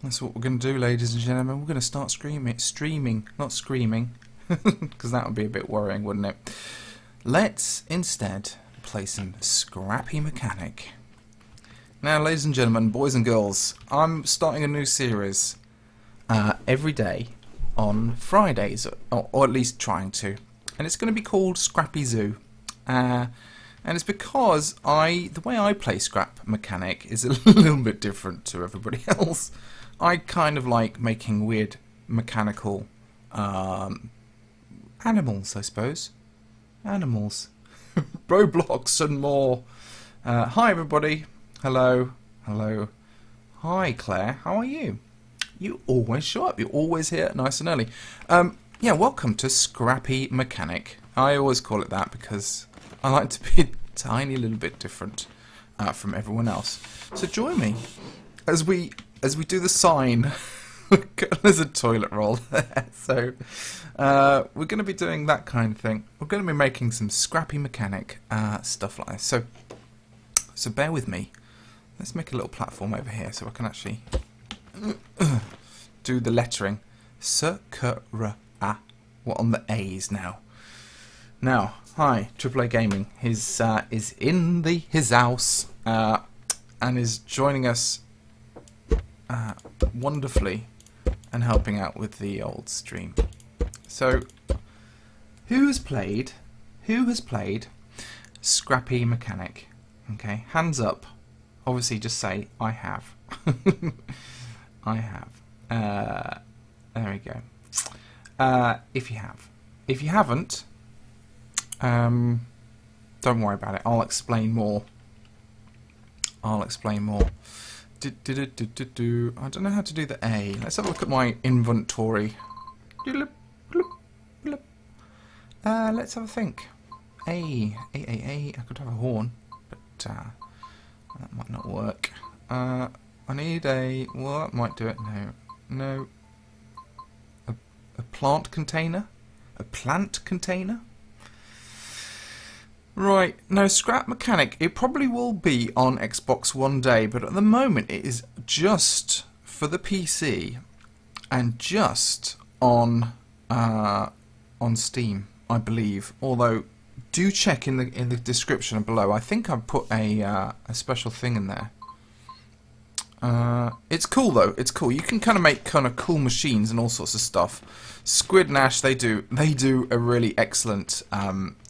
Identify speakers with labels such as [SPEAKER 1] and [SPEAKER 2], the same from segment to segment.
[SPEAKER 1] That's what we're going to do, ladies and gentlemen. We're going to start streaming, not screaming, because that would be a bit worrying, wouldn't it? Let's instead play some Scrappy Mechanic. Now, ladies and gentlemen, boys and girls, I'm starting a new series every day on Fridays, or at least trying to, and it's going to be called Scrappy Zoo. And it's because the way I play Scrap Mechanic is a little bit different to everybody else. I kind of like making weird mechanical animals, I suppose. Animals. Roblox and more. Hi everybody. Hello. Hello. Hi Claire, how are you? You always show up. You're always here nice and early. Yeah, welcome to Scrappy Mechanic. I always call it that because I like to be a tiny little bit different from everyone else. So join me as we do the sign. There's a toilet roll there. So we're going to be doing that kind of thing. We're going to be making some Scrappy Mechanic stuff like this. So bear with me. Let's make a little platform over here so I can actually do the lettering. What on the A's now? Now, hi, AAA Gaming is in his house and is joining us wonderfully and helping out with the old stream. So, who has played Scrappy Mechanic? Okay, hands up. Obviously, just say I have. I have. There we go. If you have. If you haven't, don't worry about it. I'll explain more. I don't know how to do the A. Let's have a look at my inventory. Let's have a think. A. I could have a horn, but that might not work. I need a... Well, that might do it. No. A plant container? A plant container? Right, now Scrap Mechanic, it probably will be on Xbox one day, but at the moment it is just for the PC and just on Steam, I believe. Although, do check in the description below. I think I've put a special thing in there. It's cool though. It's cool. You can kind of make kind of cool machines and all sorts of stuff. Squid and Ash, they do a really excellent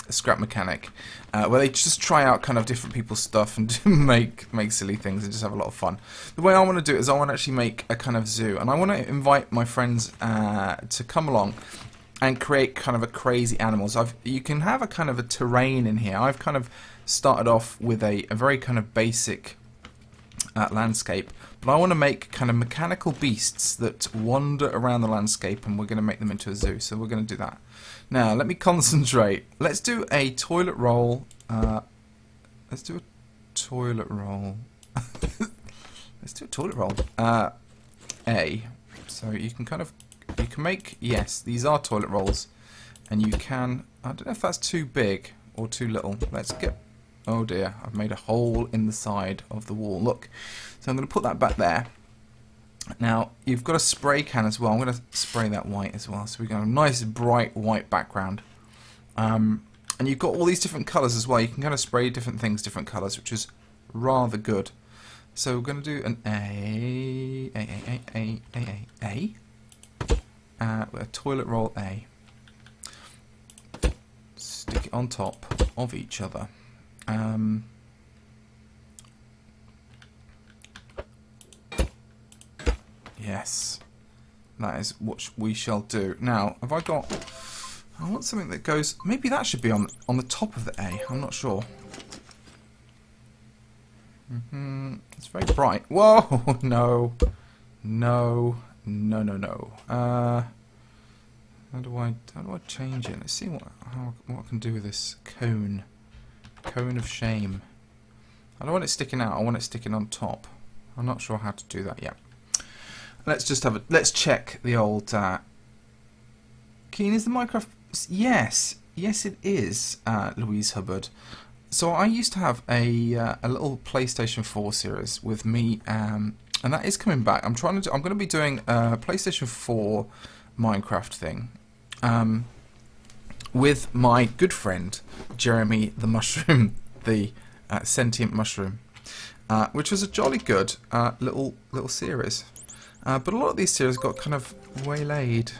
[SPEAKER 1] Scrap Mechanic, where they just try out kind of different people's stuff and make silly things and just have a lot of fun. The way I want to do it is I want to actually make a kind of zoo, and I want to invite my friends to come along and create kind of a crazy animals. You can have a kind of a terrain in here. I've kind of started off with a very kind of basic landscape, but I want to make kind of mechanical beasts that wander around the landscape, and we're going to make them into a zoo. So we're going to do that. Now let me concentrate. Let's do a toilet roll. Let's do a toilet roll. Let's do a toilet roll. A. So you can make, yes, these are toilet rolls, and you can. I don't know if that's too big or too little. Let's get. Oh dear, I've made a hole in the side of the wall. Look. So I'm going to put that back there. Now, you've got a spray can as well. I'm going to spray that white as well. So we've got a nice bright white background. And you've got all these different colours as well. You can kind of spray different things, different colours, which is rather good. So we're going to do an A. With a toilet roll A. Stick it on top of each other. Yes, that is what we shall do. Now, have I got... I want something that goes... Maybe that should be on the top of the A. I'm not sure. It's very bright. Whoa! No. No. How do I change it? Let's see what I can do with this cone. Cone of shame. I don't want it sticking out. I want it sticking on top. I'm not sure how to do that yet. Let's just have a. Let's check the old. Keen, is the Minecraft? Yes, it is. Louise Hubbard. So I used to have a little PlayStation 4 series with me, and that is coming back. I'm going to be doing a PlayStation 4 Minecraft thing with my good friend Jeremy the Mushroom, the sentient mushroom, which was a jolly good little series. But a lot of these series got kind of waylaid.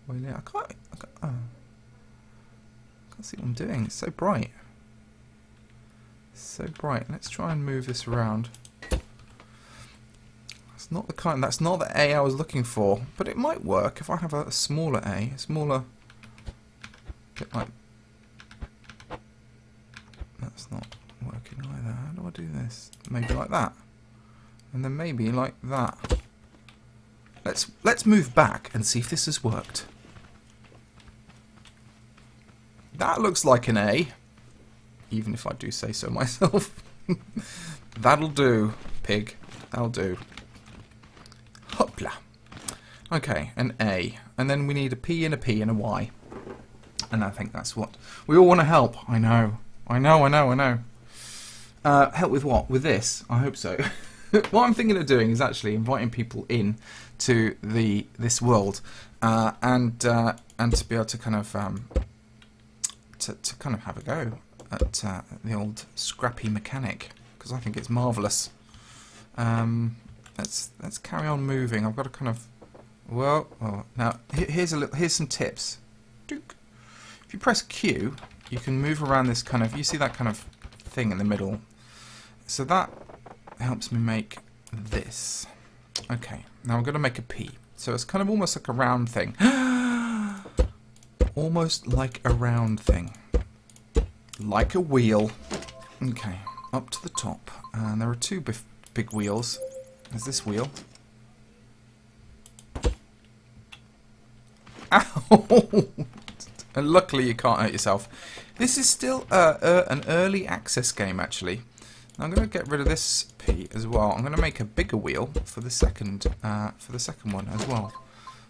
[SPEAKER 1] I can't see what I'm doing. It's so bright. So bright. Let's try and move this around. That's not the A I was looking for, but it might work if I have a smaller A, bit like. That's not working either. How do I do this? Maybe like that, and then maybe like that. Let's move back and see if this has worked. That looks like an A, even if I do say so myself. That'll do, pig. That'll do. Hopla. Okay, an A. And then we need a P and a P and a Y. And I think that's what... We all want to help. I know. Help with what? With this? I hope so. What I'm thinking of doing is actually inviting people in to this world and to be able to kind of... To kind of have a go at the old Scrappy mechanic, because I think it's marvellous. Let's carry on moving. I've got to kind of now here's some tips. If you press Q, you can move around this kind of. You see that kind of thing in the middle. So that helps me make this. Okay, now I'm going to make a P. So it's kind of almost like a round thing. Almost like a round thing. Like a wheel. Okay, up to the top. And there are two big wheels. There's this wheel. Ow! And luckily you can't hurt yourself. This is still an early access game, actually. Now I'm going to get rid of this P as well. I'm going to make a bigger wheel for the second one as well.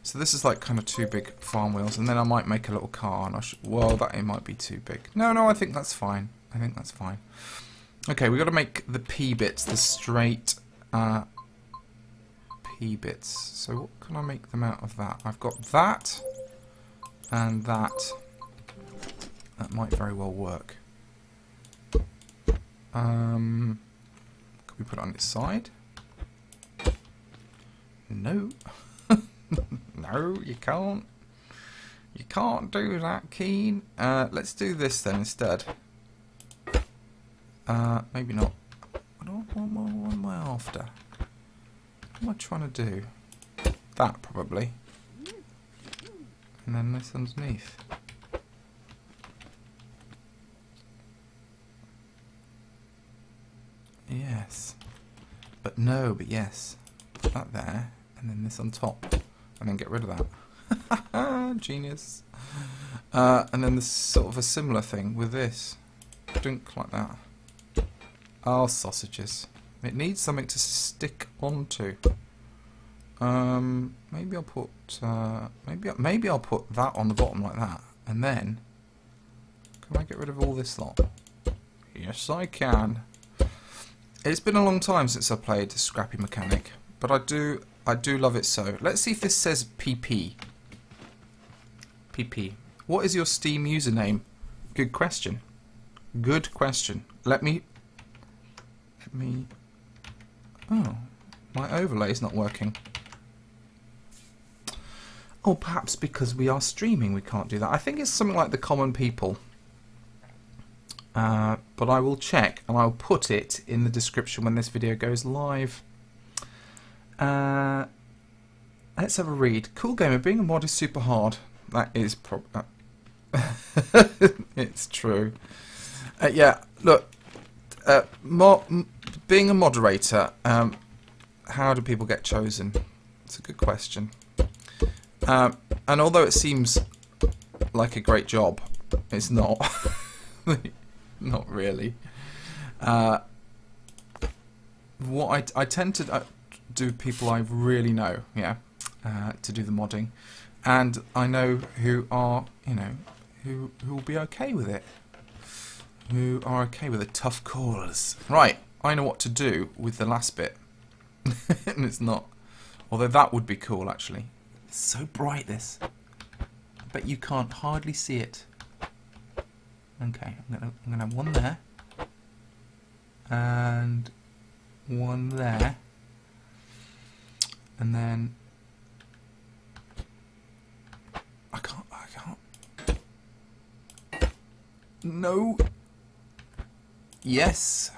[SPEAKER 1] So this is like kind of two big farm wheels, and then I might make a little car. And it might be too big. No, I think that's fine. Okay, we've got to make the P bits, the straight P bits. So what can I make them out of that? I've got that and that. That might very well work. Can we put it on its side? No. No, you can't. You can't do that, Keen. Let's do this then instead. Maybe not. What am I after? What am I trying to do? That, probably. And then this underneath. Yes. But no, but yes. Put that there, and then this on top. And then get rid of that. Genius. And then there's sort of a similar thing with this. Dunk like that. Oh, sausages. It needs something to stick onto. Maybe I'll put maybe I'll put that on the bottom like that. And then can I get rid of all this lot? Yes, I can. It's been a long time since I played Scrappy Mechanic, but I do love it so. Let's see if this says PP. PP. What is your Steam username? Good question. Good question. Let me... Oh, my overlay's not working. Oh, perhaps because we are streaming we can't do that. I think it's something like the common people. But I will check and I'll put it in the description when this video goes live. Let's have a read. Cool gamer, being a mod is super hard. That is it's true. Yeah, look, being a moderator, how do people get chosen? It's a good question. And although it seems like a great job, it's not. Not really. What I tend to do people I really know, yeah, to do the modding, and I know who are, who will be okay with it, who are okay with the tough calls. Right, I know what to do with the last bit. And it's not. Although that would be cool, actually. It's so bright, this. I bet you can't hardly see it. Okay, I'm gonna have one there. And one there. And then... I can't. No. Yes.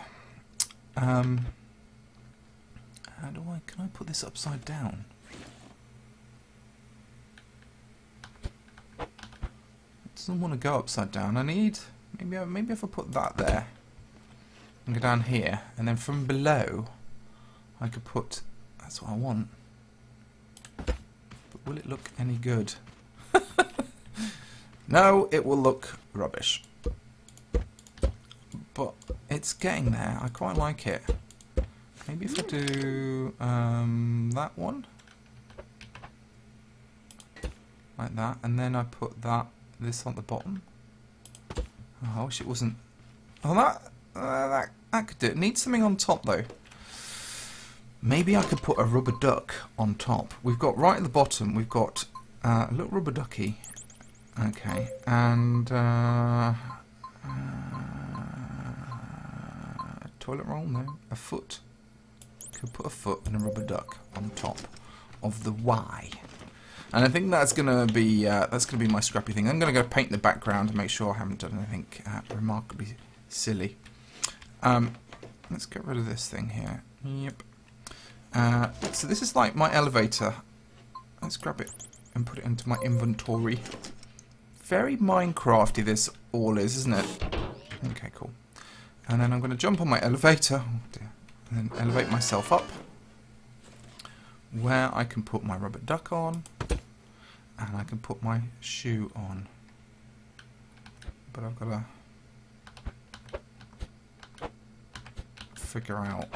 [SPEAKER 1] How do I... Can I put this upside down? It doesn't want to go upside down. I need... Maybe if I put that there. And go down here. And then from below, I could put... That's what I want. But will it look any good? No, it will look rubbish. But it's getting there. I quite like it. Maybe if I do that one. Like that. And then I put this on the bottom. Oh, I wish it wasn't... Oh, that could do it. Needs something on top, though. Maybe I could put a rubber duck on top. We've got right at the bottom, we've got a little rubber ducky. Okay, and toilet roll? No, a foot. Could put a foot and a rubber duck on top of the Y. And I think that's gonna be my Scrappy thing. I'm gonna go paint the background and make sure I haven't done anything remarkably silly. Let's get rid of this thing here. Yep. So this is like my elevator. Let's grab it and put it into my inventory. Very Minecrafty this all is, isn't it? Okay, cool. And then I'm going to jump on my elevator. Oh dear. And then elevate myself up. Where I can put my rubber duck on. And I can put my shoe on. But I've got to figure out...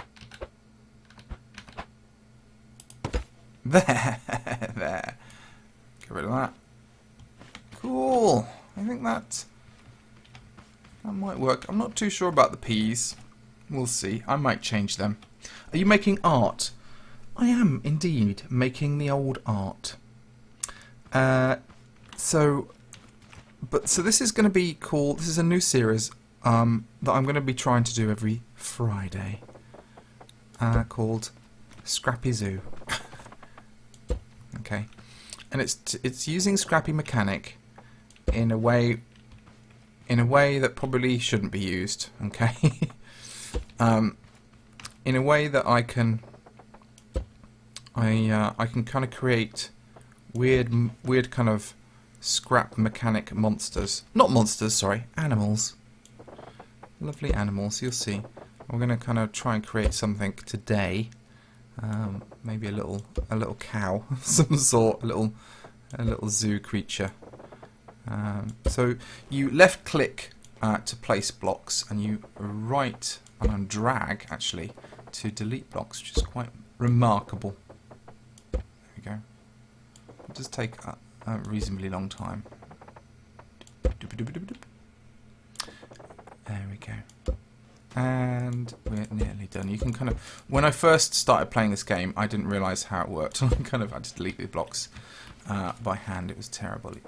[SPEAKER 1] There! There. Get rid of that. Cool. I think that might work. I'm not too sure about the peas. We'll see. I might change them. Are you making art? I am indeed making the old art. So this is going to be called... This is a new series that I'm going to be trying to do every Friday. Called Scrappy Zoo. Okay, and it's using Scrappy mechanic in a way that probably shouldn't be used. Okay, in a way that I can kind of create weird kind of scrap mechanic monsters. Not monsters, sorry, animals. Lovely animals. You'll see. We're going to kind of try and create something today. Maybe a little cow of some sort, a little zoo creature. So you left click to place blocks, and you right and drag actually to delete blocks, which is quite remarkable. There we go. It does take a reasonably long time. There we go. And we're nearly done. You can kind of... When I first started playing this game, I didn't realise how it worked. I kind of had to delete the blocks by hand. It was terribly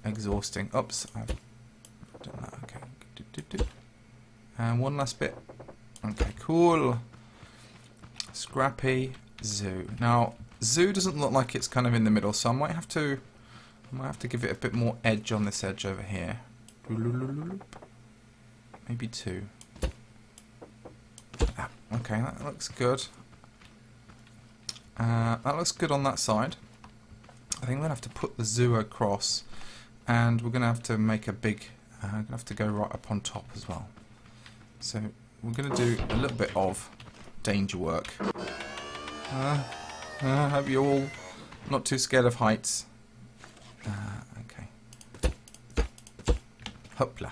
[SPEAKER 1] exhausting. Oops, I've done that. Okay. And one last bit. Okay, cool. Scrappy Zoo. Now, Zoo doesn't look like it's kind of in the middle, so I might have to give it a bit more edge on this edge over here. Maybe two. Okay, that looks good. That looks good on that side. I think we're going to have to put the zoo across, and we're going to have to make a big... I'm going to have to go right up on top as well. So we're going to do a little bit of danger work. I hope you're all not too scared of heights. Okay. Hopla.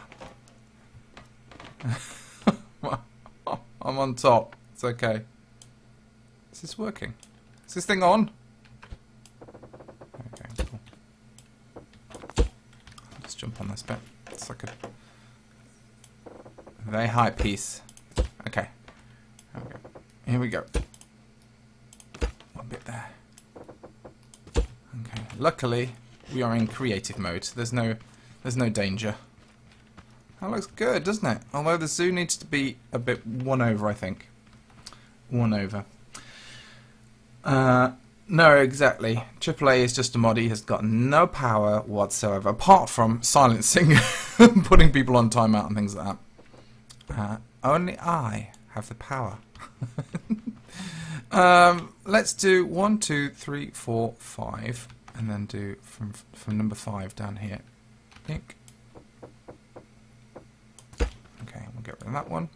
[SPEAKER 1] I'm on top. It's okay. Is this working? Is this thing on? Okay, cool. Let's jump on this bit. It's like a very high piece. Okay. Here we go. bit there. Okay. Luckily, we are in creative mode. So there's no danger. That looks good, doesn't it? Although the zoo needs to be a bit one over, I think. One over. No, exactly. AAA is just a mod. He has got no power whatsoever, apart from silencing, putting people on timeout and things like that. Only I have the power. Let's do 1, 2, 3, 4, 5, and then do from number 5 down here. Think. Okay, we'll get rid of that one.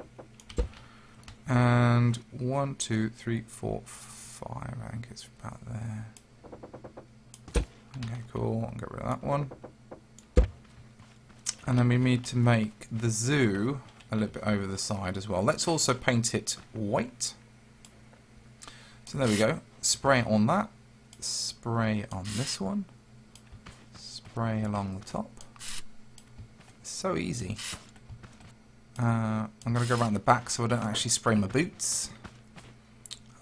[SPEAKER 1] And 1, 2, 3, 4, 5. I think it's about there. Okay, cool. I'll get rid of that one. And then we need to make the zoo a little bit over the side as well. Let's also paint it white. So there we go. Spray it on that. Spray on this one. Spray along the top. So easy. I'm going to go around the back so I don't actually spray my boots.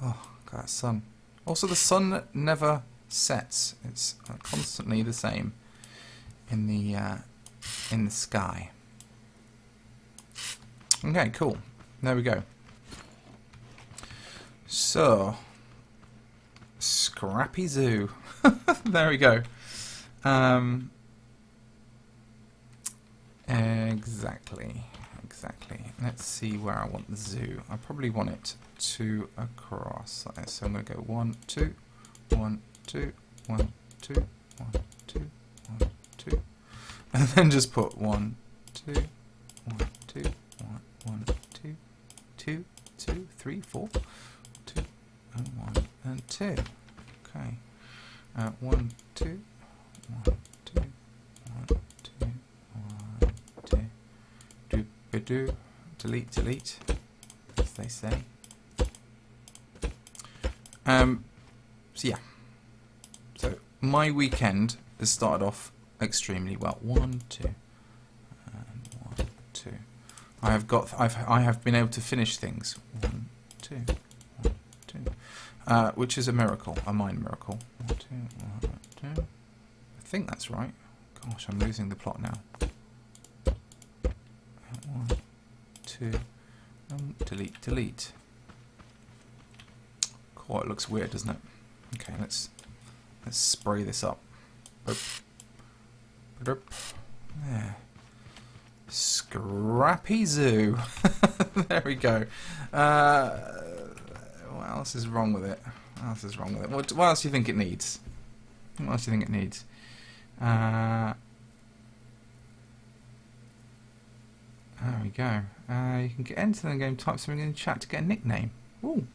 [SPEAKER 1] Oh, God, that sun. Also, the sun never sets. It's constantly the same in the sky. Okay, cool. There we go. So, Scrappy Zoo. There we go. Exactly. Let's see where I want the zoo. I probably want it to across like this. So I'm going to go 1, 2, 1, 2, 1, 2, 1, 2, 1, 2, and then just put 1, 2, 1, 2, 1, 1, 2, 2, 2, 3, 4, 2, and 1, and 2. Okay. 1, 2, 1, 2, 1, 2, 1, 2. Do delete, as they say. So yeah. So my weekend has started off extremely well. 1, 2, and 1, 2. I have been able to finish things. 1, 2, 1, 2. Which is a miracle, a mind miracle. 1, 2, 1, 2. I think that's right. Gosh, I'm losing the plot now. 1, 2, delete. Cool, it looks weird, doesn't it? Okay, let's spray this up. There. Scrappy Zoo. There we go. What else is wrong with it? What else do you think it needs? There we go. You can get into the game, type something in the chat to get a nickname. Ooh.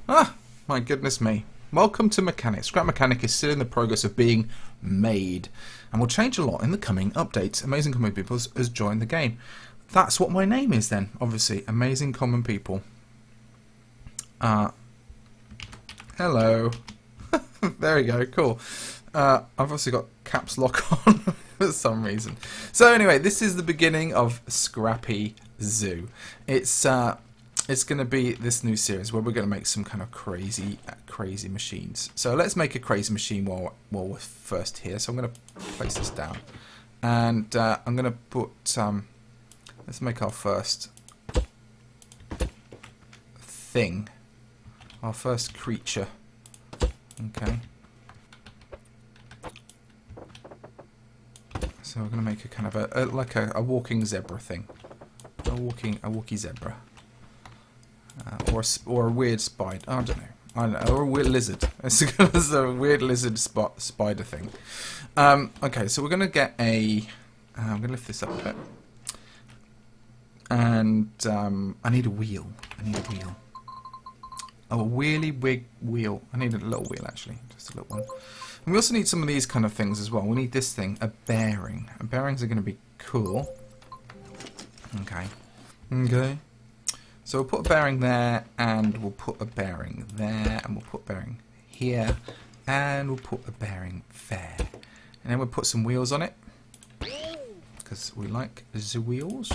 [SPEAKER 1] Ah, my goodness me. Welcome to Mechanic. Scrap Mechanic is still in the progress of being made and will change a lot in the coming updates. Amazing Common People has joined the game. That's what my name is then, obviously. Amazing Common People. Hello. There we go, cool. I've obviously got caps lock on for some reason. So anyway, this is the beginning of Scrappy Zoo. It's going to be this new series where we're going to make some kind of crazy machines. So let's make a crazy machine while we're first here. So I'm going to place this down, and I'm going to put. Let's make our first thing, our first creature. Okay. So we're going to make a kind of like a walking zebra thing, a walkie zebra, or a weird spider. I don't know, or a weird lizard. It's a weird lizard spider thing. Okay, so we're going to get a. I'm going to lift this up a bit, and I need a wheel. Oh, a wheelie wig wheel. I need a little wheel actually, just a little one. And we also need some of these kind of things as well. We need this thing, a bearing. And bearings are going to be cool. Okay. So we'll put a bearing there, and we'll put a bearing there, and we'll put a bearing here, and we'll put a bearing there. And then we'll put some wheels on it, because we like the wheels.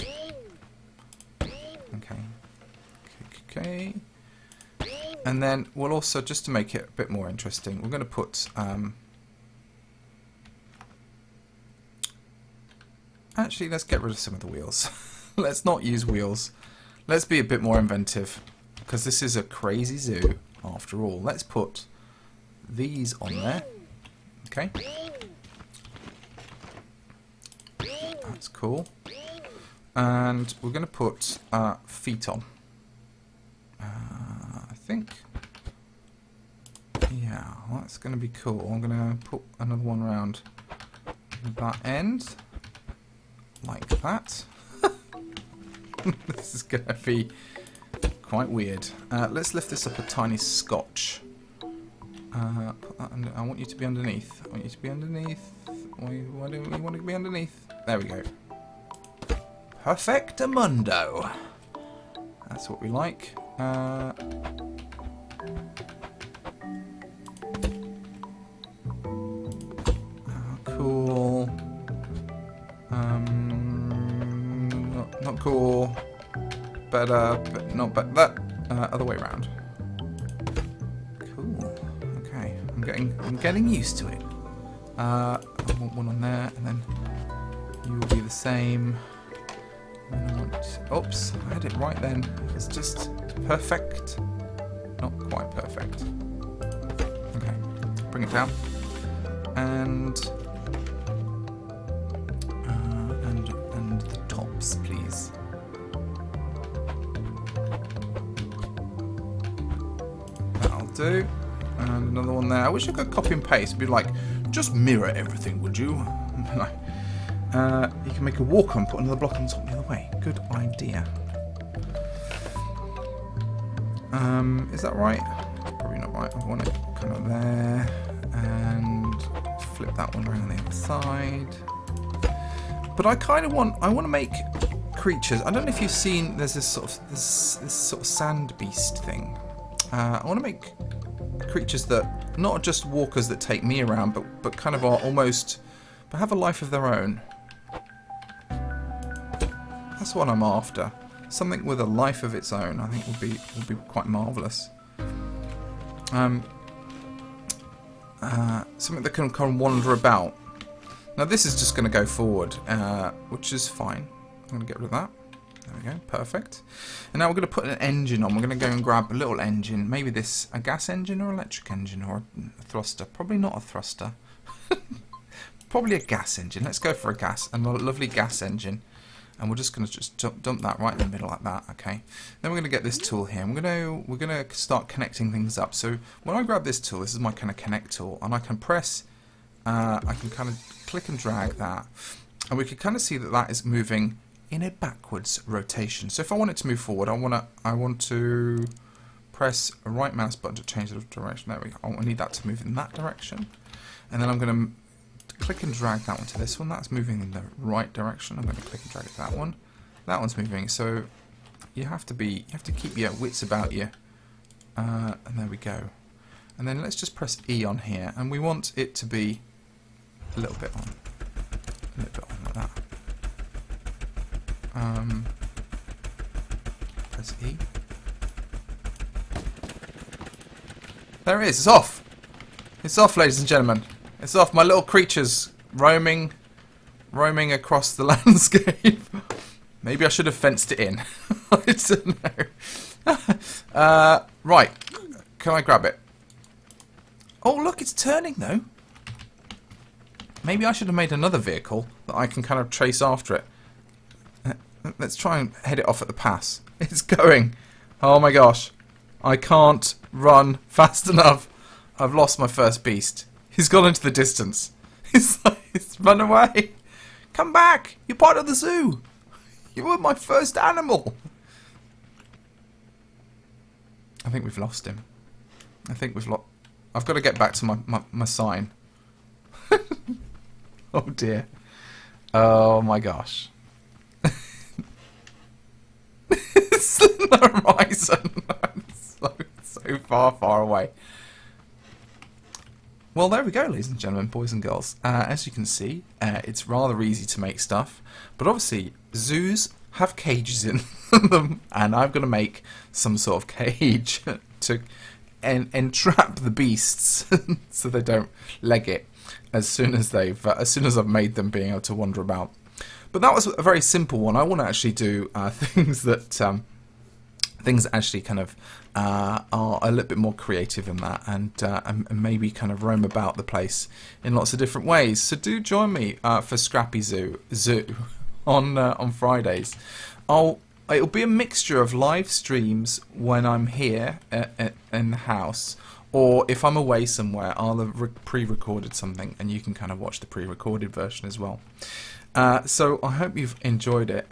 [SPEAKER 1] Okay. And then we'll also, just to make it a bit more interesting, we're going to put... actually, let's get rid of some of the wheels. Let's not use wheels. Let's be a bit more inventive, because this is a crazy zoo, after all. Let's put these on there. Okay. That's cool. And we're going to put feet on. I think. Yeah, well, that's going to be cool. I'm going to put another one around that end. Like that. This is going to be quite weird. Let's lift this up a tiny scotch. Put that under, I want you to be underneath. I want you to be underneath. Why don't we want to be underneath? There we go. Perfectamundo. That's what we like. Cool. Not cool. Better, but not better. That other way around. Cool. Okay, I'm getting used to it. I want one on there, and then you will be the same. And I want, oops, I had it right then. It's just perfect. Not quite perfect. Okay, bring it down. And the tops, please. That'll do. And another one there. I wish I could copy and paste. It'd be like, just mirror everything, would you? You can make a walker and put another block on top the other way. Good idea. Is that right? Probably not right. I want it kind of there. And flip that one around the other side. But I kind of want to make creatures. I don't know if you've seen, there's this sort of sand beast thing. I want to make creatures that, not just walkers that take me around, but kind of are almost, but have a life of their own. That's what I'm after. Something with a life of its own, I think would be quite marvellous. Something that can kind of wander about. Now this is just going to go forward, which is fine. I'm going to get rid of that. There we go, perfect. And now we're going to put an engine on. We're going to go and grab a little engine. Maybe this, a gas engine or electric engine or a thruster. Probably not a thruster. Probably a gas engine. Let's go for a lovely gas engine. And we're just going to dump that right in the middle like that. Okay. Then we're going to get this tool here. And we're going to start connecting things up. So when I grab this tool, this is my kind of connect tool, and I can press. I can kind of click and drag that, and we can kind of see that that is moving in a backwards rotation. So if I want it to move forward, I want to press a right mouse button to change the direction. There we go. I need that to move in that direction, and then I'm going to click and drag that one to this one. That's moving in the right direction. I'm going to click and drag it to that one. That one's moving. So you have to keep your wits about you. And there we go. And then let's just press E on here, and we want it to be a little bit on, like that. Press E. There it is. It's off. It's off, ladies and gentlemen. It's off. My little creatures roaming across the landscape. Maybe I should have fenced it in. I don't know. Right. Can I grab it? Oh, look, it's turning, though. Maybe I should have made another vehicle that I can kind of chase after it. Let's try and head it off at the pass. It's going. Oh, my gosh. I can't run fast enough. I've lost my first beast. He's gone into the distance. He's run away. Come back. You're part of the zoo. You were my first animal. I think we've lost him. I think we've lost... I've got to get back to my sign. Oh dear. Oh my gosh. It's the horizon. so far away. Well, there we go, ladies and gentlemen, boys and girls. As you can see, it's rather easy to make stuff. But obviously, zoos have cages in them. And I'm going to make some sort of cage to entrap the beasts so they don't leg it as soon as I've made them being able to wander about. But that was a very simple one. I want to actually do things that actually kind of are a little bit more creative in that, and maybe kind of roam about the place in lots of different ways. So do join me for Scrappy Zoo on Fridays. It'll be a mixture of live streams when I'm here in the house, or if I'm away somewhere, I'll have pre-recorded something, and you can kind of watch the pre-recorded version as well. So I hope you've enjoyed it.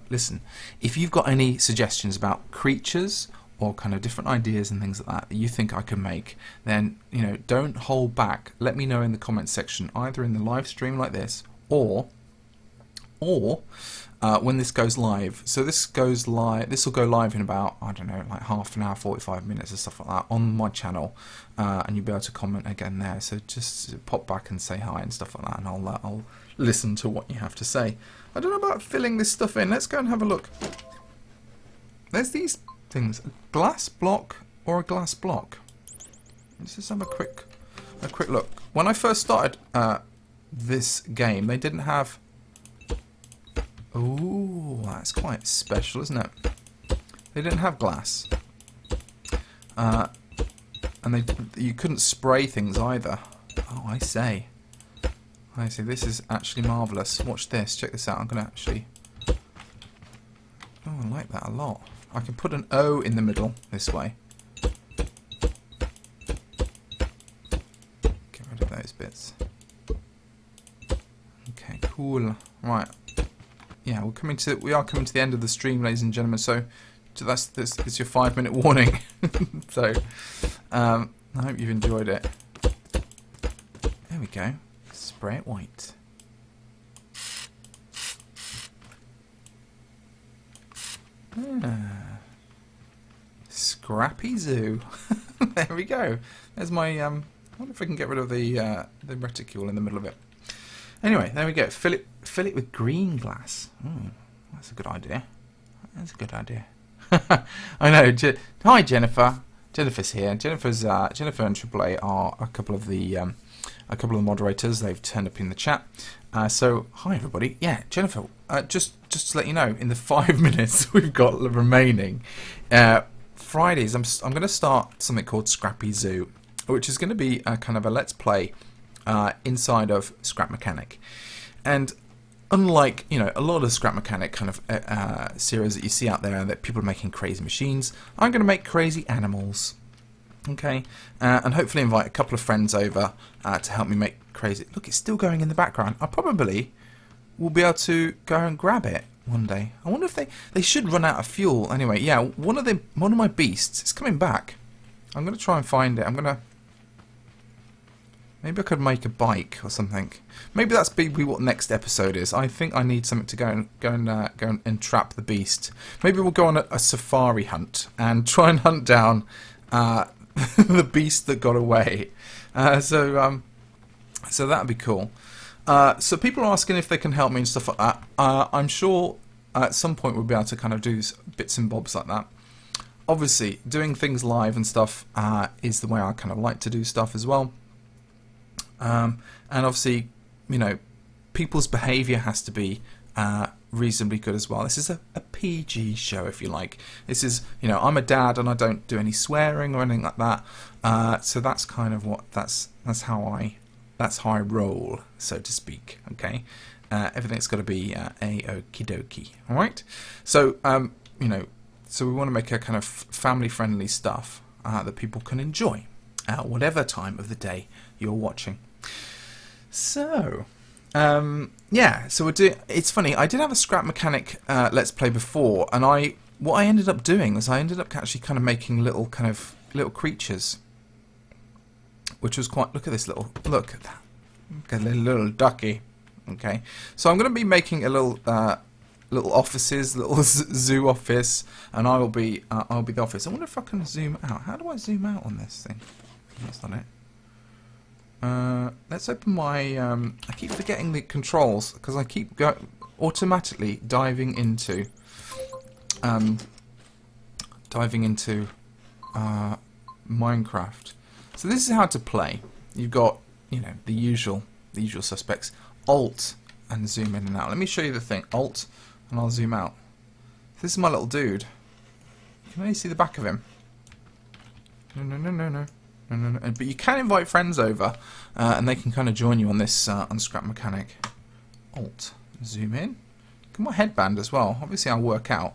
[SPEAKER 1] Listen, if you've got any suggestions about creatures or kind of different ideas and things like that you think I can make, then don't hold back. Let me know in the comments section, either in the live stream like this, or when this goes live. So this will go live in about, I don't know, like half an hour, 45 minutes or stuff like that on my channel, and you'll be able to comment again there. So just pop back and say hi and stuff like that, and I'll listen to what you have to say. I don't know about filling this stuff in. Let's go and have a look. There's these things, a glass block or a glass block. Let's just have a quick look. When I first started this game, they didn't have. Ooh, that's quite special, isn't it? They didn't have glass, and you couldn't spray things either. Oh, I see. This is actually marvellous. Watch this. Check this out. I'm going to actually. Oh, I like that a lot. I can put an O in the middle this way. Get rid of those bits. Okay, cool. Right. Yeah, we are coming to the end of the stream, ladies and gentlemen. So this is your 5-minute warning. So I hope you've enjoyed it. There we go. Spray it white. Scrappy Zoo. There we go. There's my. I wonder if I can get rid of the reticule in the middle of it. Anyway, there we go. Fill it with green glass. That's a good idea. That's a good idea. I know. Hi, Jennifer. Jennifer's here. Jennifer and AAA are a couple of the moderators. They've turned up in the chat. So hi everybody. Yeah, Jennifer. Just to let you know, in the 5 minutes we've got remaining, Fridays I'm going to start something called Scrappy Zoo, which is going to be a kind of a let's play inside of Scrap Mechanic. And unlike a lot of Scrap Mechanic kind of series that you see out there that people are making crazy machines, I'm going to make crazy animals. Okay, and hopefully invite a couple of friends over to help me make crazy. Look, it's still going in the background. I probably will be able to go and grab it one day. I wonder if they should run out of fuel. Anyway, yeah, one of my beasts is coming back. I'm going to try and find it. Maybe I could make a bike or something. Maybe that's be what next episode is. I think I need something to go and trap the beast. Maybe we'll go on a safari hunt and try and hunt down the beast that got away. So that'd be cool. So people are asking if they can help me and stuff like that. I'm sure at some point we'll be able to kind of do bits and bobs like that. Obviously, doing things live and stuff is the way I kind of like to do stuff as well. And obviously, people's behaviour has to be reasonably good as well. This is a PG show, if you like. This is, I'm a dad and I don't do any swearing or anything like that. So that's kind of that's how I roll, so to speak. Okay, everything's got to be okie dokie. All right. So so we want to make a kind of family-friendly stuff that people can enjoy, whatever time of the day you're watching. So. Yeah, so we're doing. It's funny. I did have a Scrap Mechanic Let's Play before, and what I ended up doing was I ended up actually kind of making little creatures, which was quite. Look at this look at that, look at little ducky. Okay, so I'm going to be making a little offices, little zoo office, and I'll be the office. I wonder if I can zoom out. How do I zoom out on this thing? That's not it. Let's open my. I keep forgetting the controls because I keep automatically diving into Minecraft. So this is how to play. You've got, you know, the usual suspects. Alt and zoom in and out. Let me show you the thing. Alt and I'll zoom out. This is my little dude. You can only see the back of him. No. But you can invite friends over, and they can kind of join you on this on Scrap Mechanic. Alt, zoom in. Look at my headband as well. Obviously, I'll work out.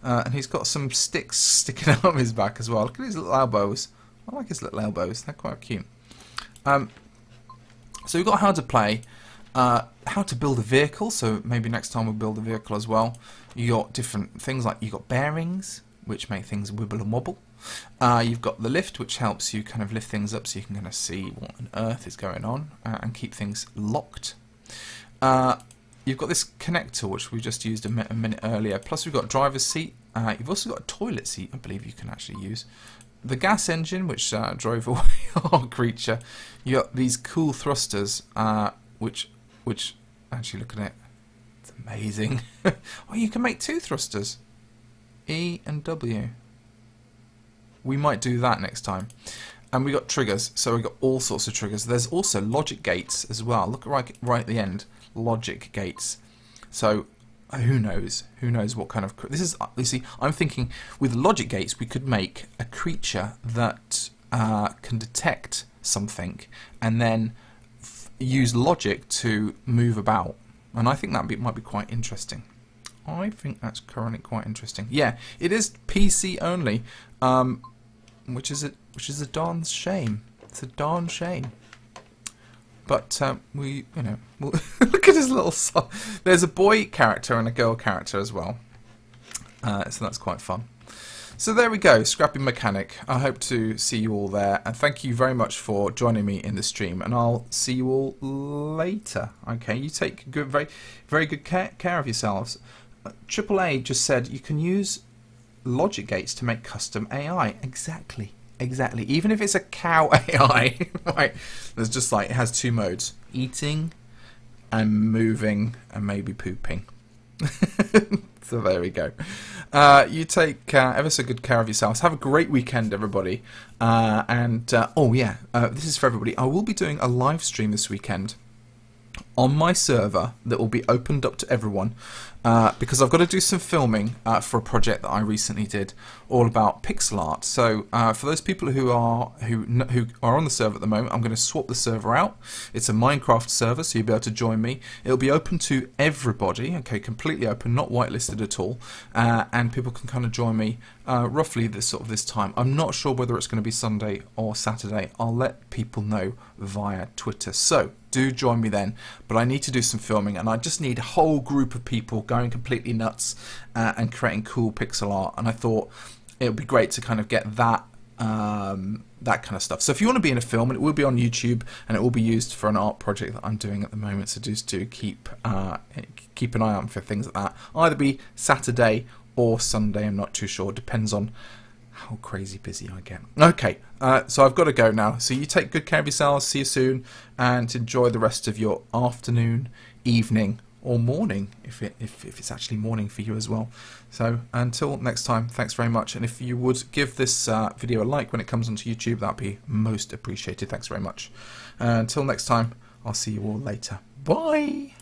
[SPEAKER 1] And he's got some sticks sticking out of his back as well. Look at his little elbows. I like his little elbows. They're quite cute. So we've got how to play, how to build a vehicle. So maybe next time we'll build a vehicle as well. You got different things like you got bearings, which make things wibble and wobble. You've got the lift, which helps you kind of lift things up so you can kind of see what on earth is going on and keep things locked. You've got this connector, which we just used a minute earlier. Plus we've got a driver's seat. You've also got a toilet seat, I believe you can actually use. The gas engine, which drove away our creature. You got these cool thrusters, which actually look at it. It's amazing. Oh, you can make two thrusters. E and W. We might do that next time. And we got triggers, so we got all sorts of triggers. There's also logic gates as well. Look right at the end, logic gates. So who knows? Who knows what kind of this is? You see, I'm thinking with logic gates we could make a creature that can detect something and then use logic to move about. And I think that might be quite interesting. I think that's currently quite interesting. Yeah, it is PC only. Which is a darn shame. It's a darn shame. But we'll look at his little son. There's a boy character and a girl character as well. So that's quite fun. So there we go, Scrappy Mechanic. I hope to see you all there, and thank you very much for joining me in the stream. And I'll see you all later. Okay, you take very good care of yourselves. AAA just said you can use logic gates to make custom AI. Exactly. Even if it's a cow AI, right? There's just like, it has two modes: eating and moving and maybe pooping. So there we go. You take ever so good care of yourselves. Have a great weekend, everybody. Oh yeah, this is for everybody. I will be doing a live stream this weekend on my server that will be opened up to everyone, because I've got to do some filming for a project that I recently did all about pixel art. So for those people who are on the server at the moment, I'm going to swap the server out. It's a Minecraft server, so you'll be able to join me. It'll be open to everybody, okay, completely open, not whitelisted at all, and people can kind of join me roughly this time. I'm not sure whether it's going to be Sunday or Saturday. I'll let people know via Twitter. So do join me then, but I need to do some filming, and I just need a whole group of people going completely nuts and creating cool pixel art. And I thought it would be great to kind of get that that kind of stuff. So if you want to be in a film, and it will be on YouTube, and it will be used for an art project that I'm doing at the moment, so just do keep an eye out for things like that. Either be Saturday or Sunday, I'm not too sure, depends on how crazy busy I get. Okay, so I've got to go now. So you take good care of yourselves, see you soon, and enjoy the rest of your afternoon, evening, or morning, if it's actually morning for you as well. So until next time, thanks very much. And if you would give this video a like when it comes onto YouTube, that'd be most appreciated. Thanks very much. Until next time, I'll see you all later. Bye!